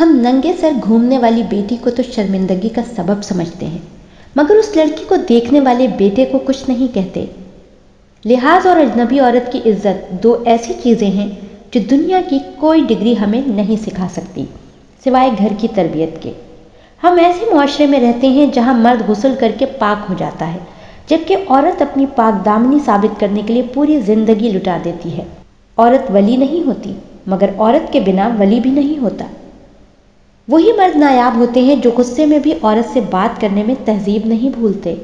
ہم ننگے سر گھومنے والی بیٹی کو تو شرمندگی کا سبب سمجھتے ہیں، مگر اس لڑکی کو دیکھنے والے بیٹے کو کچھ نہیں کہتے۔ لحاظ اور اجنبی عورت کی عزت دو ایسی چیزیں ہیں جو دنیا کی کوئی ڈگری ہمیں نہیں سکھا سکتی سوائے گھر کی تربیت کے۔ ہم ایسے معاشرے میں رہتے ہیں جہاں مرد غسل کر کے پاک ہو جاتا ہے، جبکہ عورت اپنی پاک دامنی ثابت کرنے کے لیے پوری زندگی لٹا دیتی ہے۔ عورت ولی نہیں ہوتی، مگر عورت کے بنا ولی بھی نہیں ہوتا۔ وہی مرد نایاب ہوتے ہیں جو غصے میں بھی عورت سے بات کرنے میں تہذیب نہیں بھولتے۔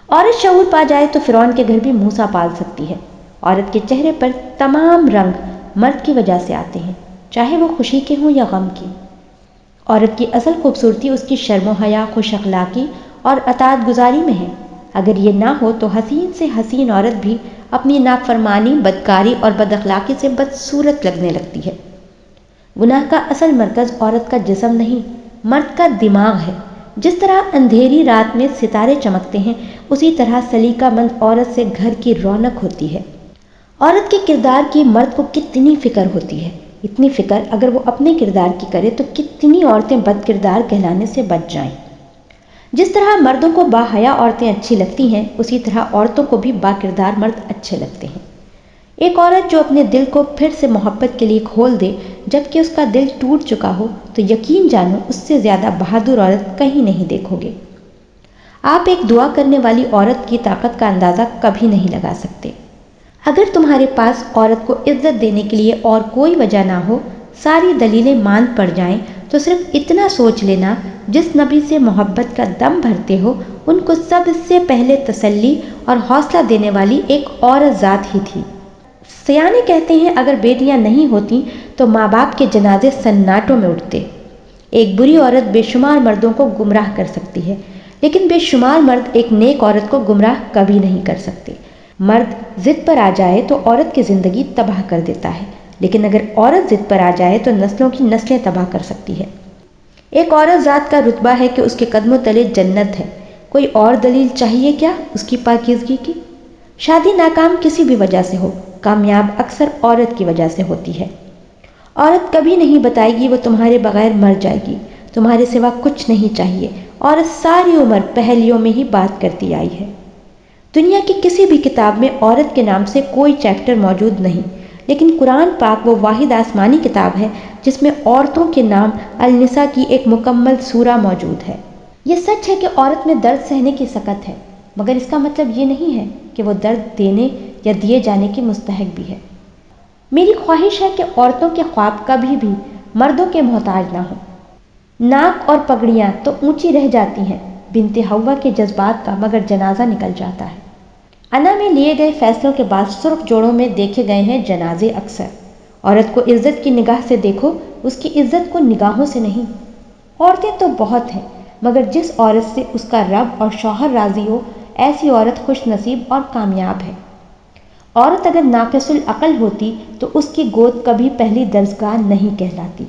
عورت شعور پا جائے تو فرعون کے گھر بھی موسیٰ پال سکتی ہے۔ عورت کے چہرے پر تمام رنگ مرد کی وجہ سے آتے ہیں، چاہے وہ خوشی کے ہوں یا غم کی۔ عورت کی اصل خوبصورتی اس کی شرم و حیا، خوش اخلاقی اور اطاعت گزاری میں ہے۔ اگر یہ نہ ہو تو حسین سے حسین عورت بھی اپنی نافرمانی، بدکاری اور بد اخلاقی سے بدصورت لگنے لگتی ہے۔ گناہ کا اصل مرکز عورت کا جسم نہیں، مرد کا دماغ ہے۔ جس طرح اندھیری رات میں ستارے چمکتے ہیں، اسی طرح سلیقہ مند عورت سے گھر کی رونق ہوتی ہے۔ عورت کے کردار کی مرد کو کتنی فکر ہوتی ہے، اتنی فکر اگر وہ اپنے کردار کی کرے تو کتنی عورتیں بد کردار کہلانے سے بچ جائیں۔ جس طرح مردوں کو باحیا عورتیں اچھی لگتی ہیں، اسی طرح عورتوں کو بھی با کردار مرد اچھے لگتے ہیں۔ ایک عورت جو اپنے دل کو پھر سے محبت کے لیے کھول دے جبکہ اس کا دل ٹوٹ چکا ہو، تو یقین جانو اس سے زیادہ بہادر عورت کہیں نہیں دیکھو گے۔ آپ ایک دعا کرنے والی عورت کی طاقت کا اندازہ کبھی نہیں لگا سکتے۔ اگر تمہارے پاس عورت کو عزت دینے کے لیے اور کوئی وجہ نہ ہو، ساری دلیلیں ماند پڑ جائیں، تو صرف اتنا سوچ لینا، جس نبی سے محبت کا دم بھرتے ہو، ان کو سب سے پہلے تسلی اور حوصلہ دینے والی ایک عورت ذات ہی تھی۔ سیانے کہتے ہیں اگر بیٹیاں نہیں ہوتیں تو ماں باپ کے جنازے سناٹوں میں اٹھتے۔ ایک بری عورت بے شمار مردوں کو گمراہ کر سکتی ہے، لیکن بے شمار مرد ایک نیک عورت کو گمراہ کبھی نہیں کر سکتے۔ مرد ضد پر آ جائے تو عورت کی زندگی تباہ کر دیتا ہے، لیکن اگر عورت ضد پر آ جائے تو نسلوں کی نسلیں تباہ کر سکتی ہے۔ ایک عورت ذات کا رتبہ ہے کہ اس کے قدموں تلے جنت ہے۔ کوئی اور دلیل چاہیے کیا اس کی پاکیزگی کی؟ شادی ناکام کسی بھی وجہ سے ہو، کامیاب اکثر عورت کی وجہ سے ہوتی ہے۔ عورت کبھی نہیں بتائے گی وہ تمہارے بغیر مر جائے گی، تمہارے سوا کچھ نہیں چاہیے۔ عورت ساری عمر پہلیوں میں ہی بات کرتی آئی ہے۔ دنیا کی کسی بھی کتاب میں عورت کے نام سے کوئی چیپٹر موجود نہیں، لیکن قرآن پاک وہ واحد آسمانی کتاب ہے جس میں عورتوں کے نام النساء کی ایک مکمل سورہ موجود ہے۔ یہ سچ ہے کہ عورت میں درد سہنے کی سکت ہے، مگر اس کا مطلب یہ نہیں ہے کہ وہ درد دینے یا دیے جانے کی مستحق بھی ہے۔ میری خواہش ہے کہ عورتوں کے خواب کبھی بھی مردوں کے محتاج نہ ہوں۔ ناک اور پگڑیاں تو اونچی رہ جاتی ہیں بنت حوا کے جذبات کا، مگر جنازہ نکل جاتا ہے۔ انا میں لیے گئے فیصلوں کے بعد سرخ جوڑوں میں دیکھے گئے ہیں جنازے اکثر۔ عورت کو عزت کی نگاہ سے دیکھو، اس کی عزت کو نگاہوں سے نہیں۔ عورتیں تو بہت ہیں، مگر جس عورت سے اس کا رب اور شوہر راضی ہو، ایسی عورت خوش نصیب اور کامیاب ہے۔ عورت اگر ناقص العقل ہوتی تو اس کی گود کبھی پہلی درسگاہ نہیں کہلاتی۔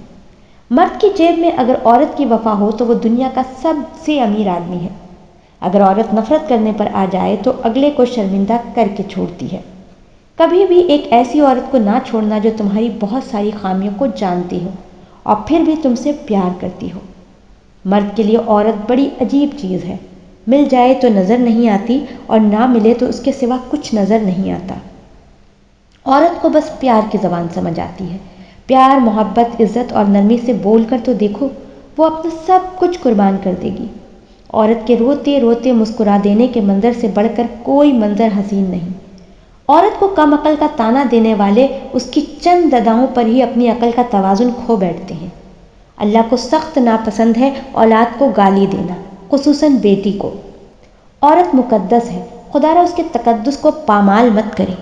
مرد کی جیب میں اگر عورت کی وفا ہو تو وہ دنیا کا سب سے امیر آدمی ہے۔ اگر عورت نفرت کرنے پر آ جائے تو اگلے کو شرمندہ کر کے چھوڑتی ہے۔ کبھی بھی ایک ایسی عورت کو نہ چھوڑنا جو تمہاری بہت ساری خامیوں کو جانتی ہو اور پھر بھی تم سے پیار کرتی ہو۔ مرد کے لیے عورت بڑی عجیب چیز ہے، مل جائے تو نظر نہیں آتی اور نہ ملے تو اس کے سوا کچھ نظر نہیں آتا۔ عورت کو بس پیار کی زبان سمجھ آتی ہے۔ پیار، محبت، عزت اور نرمی سے بول کر تو دیکھو، وہ اپنا سب کچھ قربان کر دے گی۔ عورت کے روتے روتے مسکرا دینے کے منظر سے بڑھ کر کوئی منظر حسین نہیں۔ عورت کو کم عقل کا طعنہ دینے والے اس کی چند اداؤں پر ہی اپنی عقل کا توازن کھو بیٹھتے ہیں۔ اللہ کو سخت ناپسند ہے اولاد کو گالی دینا، خصوصاً بیٹی کو۔ عورت مقدس ہے، خدا را اس کے تقدس کو پامال مت کرے۔